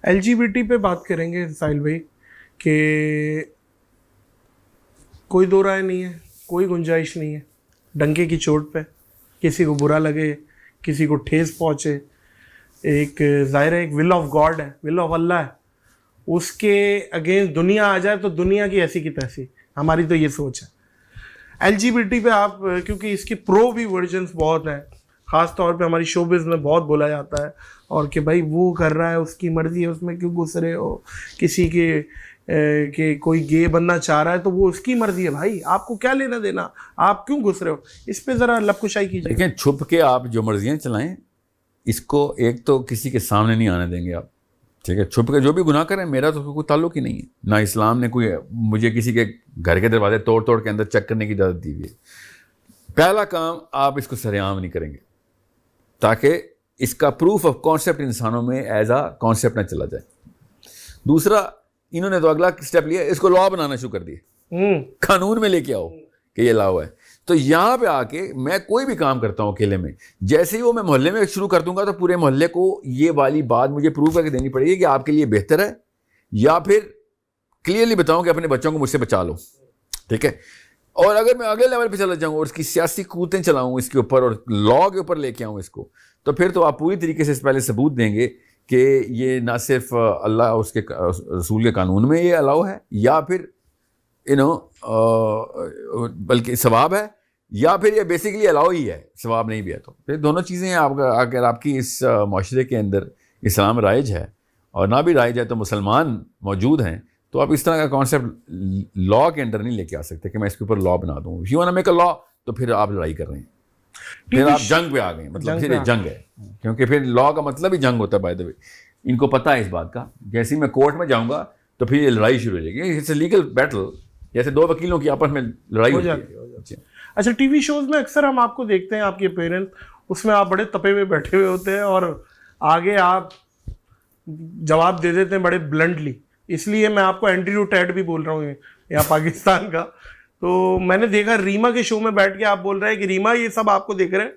LGBT پہ بات کریں گے ساحل بھائی کہ کوئی دو رائے نہیں ہے, کوئی گنجائش نہیں ہے ڈنکے کی چوٹ پہ کسی کو برا لگے, کسی کو ٹھیس پہنچے. ایک ظاہر ہے ایک ول آف گاڈ ہے, ول آف اللہ ہے, اس کے اگینسٹ دنیا آ جائے تو دنیا کی ایسی کی تیسی. ہماری تو یہ سوچ ہے. LGBT پہ آپ کیونکہ اس کی پرو بھی ورژنس بہت ہیں, خاص طور پہ ہماری شوبز میں بہت بولا جاتا ہے, اور کہ بھائی وہ کر رہا ہے اس کی مرضی ہے, اس میں کیوں گھس رہے ہو, کسی کے کہ کوئی گے بننا چاہ رہا ہے تو وہ اس کی مرضی ہے, بھائی آپ کو کیا لینا دینا, آپ کیوں گھس رہے ہو. اس پہ ذرا لب کشائی کیجیے. لیکن چھپ کے آپ جو مرضیاں چلائیں, اس کو ایک تو کسی کے سامنے نہیں آنے دیں گے آپ, ٹھیک ہے. چھپ کے جو بھی گناہ کریں, میرا تو کوئی تعلق ہی نہیں ہے. نہ اسلام نے کوئی مجھے کسی کے گھر کے دروازے توڑ کے اندر چیک کرنے کی اجازت دی ہوئی ہے. پہلا کام, آپ اس کو سر عام نہیں کریں گے تاکہ اس کا پروف آف کانسیپٹ انسانوں میں ایز اے کانسیپٹ نہ چلا جائے. دوسرا, انہوں نے تو اگلا اسٹیپ لیا, اس کو لا بنانا شروع کر دیا, قانون میں لے کے آؤ کہ یہ لا ہوا ہے. تو یہاں پہ آ کے میں کوئی بھی کام کرتا ہوں اکیلے میں, جیسے ہی وہ میں محلے میں شروع کر دوں گا تو پورے محلے کو یہ والی بات مجھے پروو کر کے دینی پڑے گی کہ آپ کے لیے بہتر ہے, یا پھر کلیئرلی بتاؤں کہ اپنے بچوں کو مجھ سے بچا لو, ٹھیک ہے. اور اگر میں اگلے لیول پہ چلا جاؤں اور اس کی سیاسی قوتیں چلاؤں اس کے اوپر اور لا کے اوپر لے کے آؤں اس کو, تو پھر تو آپ پوری طریقے سے پہلے ثبوت دیں گے کہ یہ نہ صرف اللہ اس کے رسول کے قانون میں یہ الاؤ ہے, یا پھر بلکہ ثواب ہے, یا پھر یہ بیسیکلی الاؤ ہی ہے, ثواب نہیں بھی ہے. تو پھر دونوں چیزیں ہیں. اگر آپ کی اس معاشرے کے اندر اسلام رائج ہے اور نہ بھی رائج ہے تو مسلمان موجود ہیں, تو آپ اس طرح کا کانسیپٹ لا کے اندر نہیں لے کے آ سکتے کہ میں اس کے اوپر لا بنا دوں. You want to make a law, تو پھر آپ لڑائی کر رہے ہیں, پھر آپ جنگ پہ آ گئے. مطلب پھر یہ جنگ ہے, کیونکہ پھر لا کا مطلب ہی جنگ ہوتا ہے. بائی دا وے ان کو پتہ ہے اس بات کا, جیسے ہی میں کورٹ میں جاؤں گا تو پھر یہ لڑائی شروع ہو جائے گی. اٹس اے لیگل بیٹل, جیسے دو وکیلوں کی آپس میں لڑائی ہو جاتی ہے. اچھا, ٹی وی شوز میں اکثر ہم آپ کو دیکھتے ہیں, آپ کے پیرنٹ, اس میں آپ بڑے تپے ہوئے بیٹھے ہوئے ہوتے ہیں اور آگے آپ جواب دے دیتے ہیں بڑے بلنٹلی. اس لیے میں آپ کو اینڈریو ٹیڈ بھی بول رہا ہوں یہاں پاکستان کا. تو میں نے دیکھا ریما کے شو میں بیٹھ کے آپ بول رہے ہیں کہ ریما یہ سب آپ کو دیکھ رہے ہیں,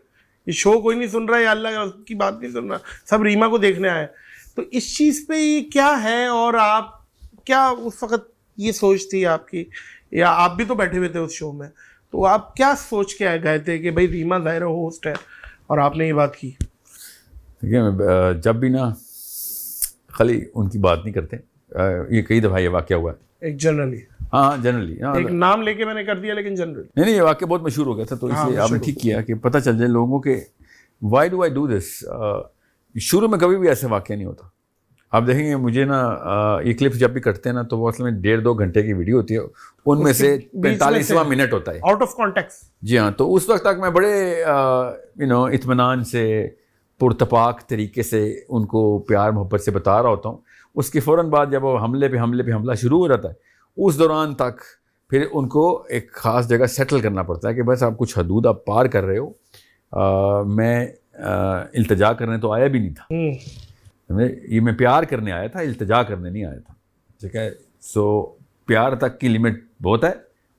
یہ شو کوئی نہیں سن رہا, یا اللہ کی بات نہیں سن رہا, سب ریما کو دیکھنے آئے. تو اس چیز پہ یہ کیا ہے, اور آپ کیا اس وقت یہ سوچ تھی آپ کی, یا آپ بھی تو بیٹھے ہوئے تھے اس شو میں, تو آپ کیا سوچ کے آئے گئے تھے کہ بھائی ریما ظاہر ہوسٹ ہے اور آپ نے یہ بات کی؟ دیکھیے, جب بھی نا خالی ان کی بات نہیں کرتے, یہ کئی دفعہ یہ واقعہ ہوا ہے ایک جنرلی, ہاں جنرلی, ایک نام لے کے میں نے کر دیا, لیکن جنرلی نہیں, یہ واقعہ بہت مشہور ہو گیا تھا, تو اس لیے آپ نے ٹھیک کیا کہ پتہ چل جائے لوگوں کے why do I do this. شروع میں کبھی بھی ایسا واقعہ نہیں ہوتا. آپ دیکھیں گے مجھے نا یہ کلپس جب بھی کرتے ہیں نا, تو وہ اصل میں 1.5-2 گھنٹے کی ویڈیو ہوتی ہے, ان میں سے 45واں منٹ ہوتا ہے آؤٹ آف کانٹیکسٹ. جی ہاں, تو اس وقت تک میں بڑے اطمینان سے پرتپاک طریقے سے ان کو پیار محبت سے بتا رہا ہوتا ہوں. اس کے فوراً بعد جب وہ حملے پہ حملہ شروع ہو جاتا ہے, اس دوران تک پھر ان کو ایک خاص جگہ سیٹل کرنا پڑتا ہے کہ بس آپ کچھ حدود آپ پار کر رہے ہو. میں التجا کرنے تو آیا بھی نہیں تھا, یہ میں پیار کرنے آیا تھا, التجا کرنے نہیں آیا تھا, ٹھیک ہے. سو پیار تک کی لمٹ بہت ہے,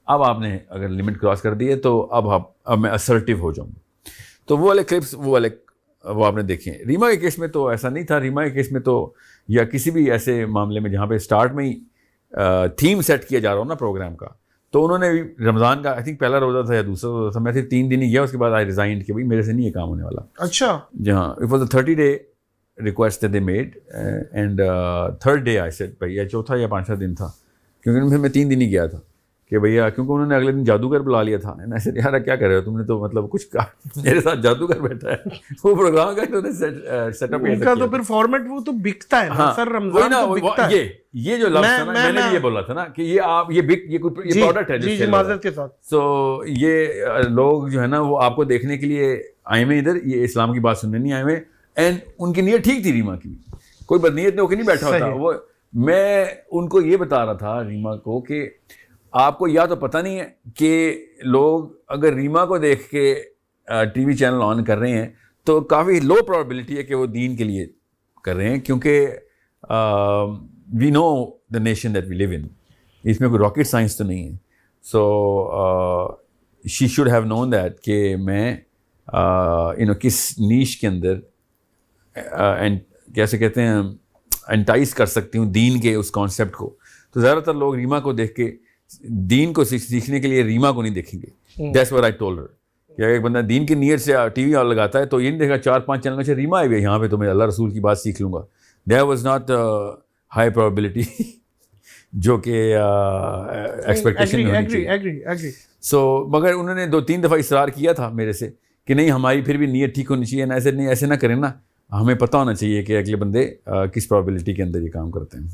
اب آپ نے اگر لمٹ کراس کر دی ہے تو اب میں اسرٹیو ہو جاؤں گا. تو وہ والے کلپس وہ آپ نے دیکھے ہیں. ریما کے کیس میں تو ایسا نہیں تھا. ریما کے کیس میں تو, یا کسی بھی ایسے معاملے میں جہاں پہ اسٹارٹ میں ہی تھیم سیٹ کیا جا رہا ہو نا پروگرام کا, تو انہوں نے رمضان کا آئی تھنک پہلا روزہ تھا یا دوسرا روزہ تھا, میں صرف 3 دن ہی گیا, اس کے بعد آئی ریزائنڈ کہ بھائی میرے سے نہیں یہ کام ہونے والا. اچھا, جی ہاں, it was a 30 day request that they made and third day I said بھائی, یا چوتھا یا 5واں دن تھا, کیونکہ پھر میں 3 دن ہی گیا تھا کہ بھیا, کیونکہ انہوں نے اگلے دن جادوگر بلا لیا تھا. میں سے یار کیا کر رہے ہو تم نے, تو مطلب کچھ میرے ساتھ جادوگر بیٹھا ہے. وہ پروگرام کا انہوں نے سیٹ اپ کیا تو پھر فارمیٹ وہ تو بکتا ہے نا سر, رمضان تو بکتا ہے. یہ جو لفظ ہے نا, میں نے بھی یہ بولا تھا نا کہ یہ آپ یہ پروڈکٹ ہے. جی معذرت کے ساتھ. سو یہ لوگ جو ہے نا وہ آپ کو دیکھنے کے لیے آئے ہوئے ادھر, یہ اسلام کی بات سننے نہیں آئے ہوئے. اینڈ ان کی نیت ٹھیک تھی, ریما کی کوئی بدنیت نے ہو کے نہیں بیٹھا ہوتا. وہ میں ان کو یہ بتا رہا تھا ریما کو کہ آپ کو یا تو پتہ نہیں ہے کہ لوگ اگر ریما کو دیکھ کے ٹی وی چینل آن کر رہے ہیں تو کافی لو پرابیبلٹی ہے کہ وہ دین کے لیے کر رہے ہیں, کیونکہ وی نو دا نیشن دیٹ وی لیو ان, اس میں کوئی راکٹ سائنس تو نہیں ہے. So she should have known that کہ میں کس نیش کے اندر اینڈ کیسے کہتے ہیں انٹائز کر سکتی ہوں دین کے اس کانسیپٹ کو. تو زیادہ تر لوگ ریما کو دیکھ کے دین کو سیکھنے کے لیے ریما کو نہیں دیکھیں گے. دیٹس واٹ آئی ٹولڈ ہر کہ اگر ایک بندہ دین کی نیت سے ٹی وی لگاتا ہے تو یہ نہیں دیکھا 4-5 چینل سے ریما آئی ہوئی ہے یہاں پہ تو میں اللہ رسول کی بات سیکھ لوں گا. There was not high probability جو کہ ایکسپیکٹیشن ہونی چاہیے. سو مگر انہوں نے 2-3 دفعہ اصرار کیا تھا میرے سے کہ نہیں ہماری پھر بھی نیت ٹھیک ہونی چاہیے نا, ایسے نہیں ایسے نہ کریں نا, ہمیں پتہ ہونا چاہیے کہ اگلے بندے کس پرابیبلٹی کے اندر یہ کام کرتے ہیں.